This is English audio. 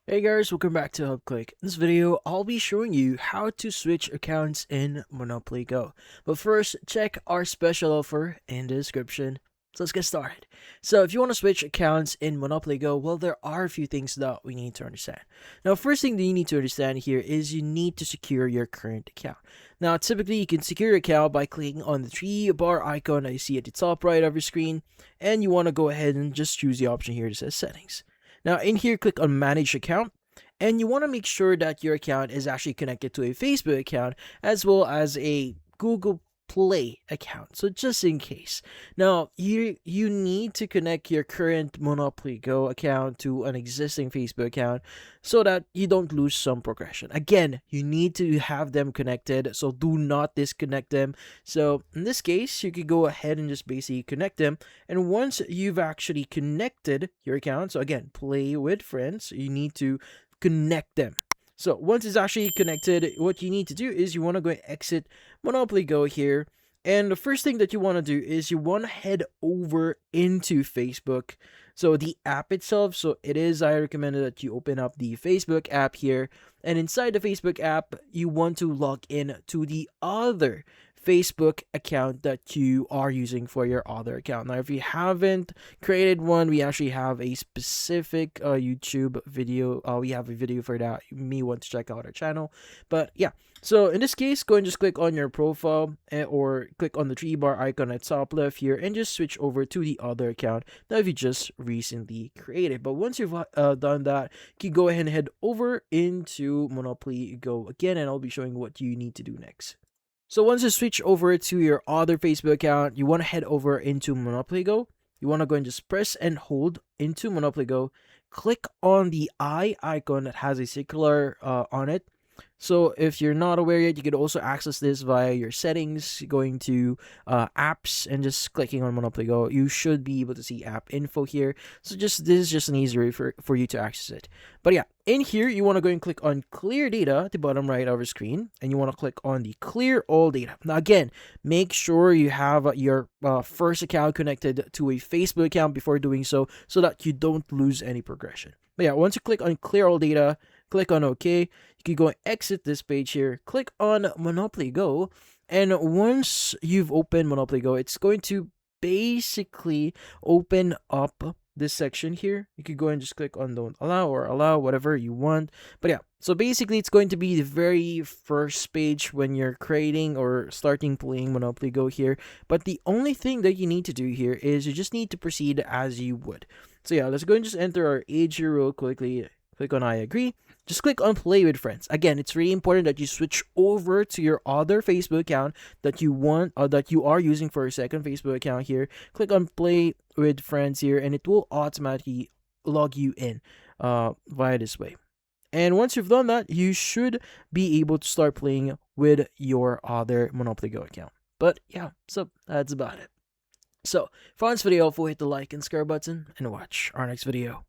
Hey guys, welcome back to HubClick. In this video, I'll be showing you how to switch accounts in Monopoly Go. But first, check our special offer in the description. So let's get started. So if you want to switch accounts in Monopoly Go, well, there are a few things that we need to understand. Now, first thing that you need to understand here is you need to secure your current account. Now, typically you can secure your account by clicking on the three bar icon that you see at the top right of your screen, and you want to go ahead and just choose the option here that says settings. Now in here, click on manage account, and you want to make sure that your account is actually connected to a Facebook account as well as a Google Play account. So just in case. Now you need to connect your current Monopoly Go account to an existing Facebook account so that you don't lose some progression. Again, you need to have them connected, so do not disconnect them. So in this case, you could go ahead and just basically connect them. And once you've actually connected your account, so again, play with friends, you need to connect them. So once it's actually connected, what you need to do is you want to go and exit Monopoly Go here. And the first thing that you want to do is you want to head over into Facebook. So the app itself, I recommend that you open up the Facebook app here. And inside the Facebook app, you want to log in to the other Facebook account that you are using for your other account. Now, if you haven't created one, we actually have a specific YouTube video. We have a video for that. You may want to check out our channel. But yeah, so in this case, go and just click on your profile or click on the three bar icon at top left here and just switch over to the other account that you just recently created. But once you've done that, you can go ahead and head over into Monopoly Go again, and I'll be showing what you need to do next. So once you switch over to your other Facebook account, you want to head over into Monopoly Go. You want to go and just press and hold into Monopoly Go. Click on the eye icon that has a circular on it. So if you're not aware yet, you could also access this via your settings, going to apps and just clicking on Monopoly Go. You should be able to see app info here. So this is just an easy way for you to access it. But yeah, in here, you want to go and click on clear data at the bottom right of your screen, and you want to click on the clear all data. Now again, make sure you have your first account connected to a Facebook account before doing so that you don't lose any progression. But yeah, once you click on clear all data, click on OK. You can go and exit this page here. Click on Monopoly Go. And once you've opened Monopoly Go, it's going to basically open up this section here. You could go and just click on don't allow or allow, whatever you want. But yeah, so basically it's going to be the very first page when you're creating or starting playing Monopoly Go here. But the only thing that you need to do here is you just need to proceed as you would. So yeah, let's go and just enter our age here real quickly. Click on I agree. Just click on play with friends. Again, it's really important that you switch over to your other Facebook account that you want or that you are using for a second Facebook account here. Click on play with friends here, and it will automatically log you in via this way. And once you've done that, you should be able to start playing with your other Monopoly Go account. But yeah, so that's about it. So, if you found this video helpful, hit the like and subscribe button and watch our next video.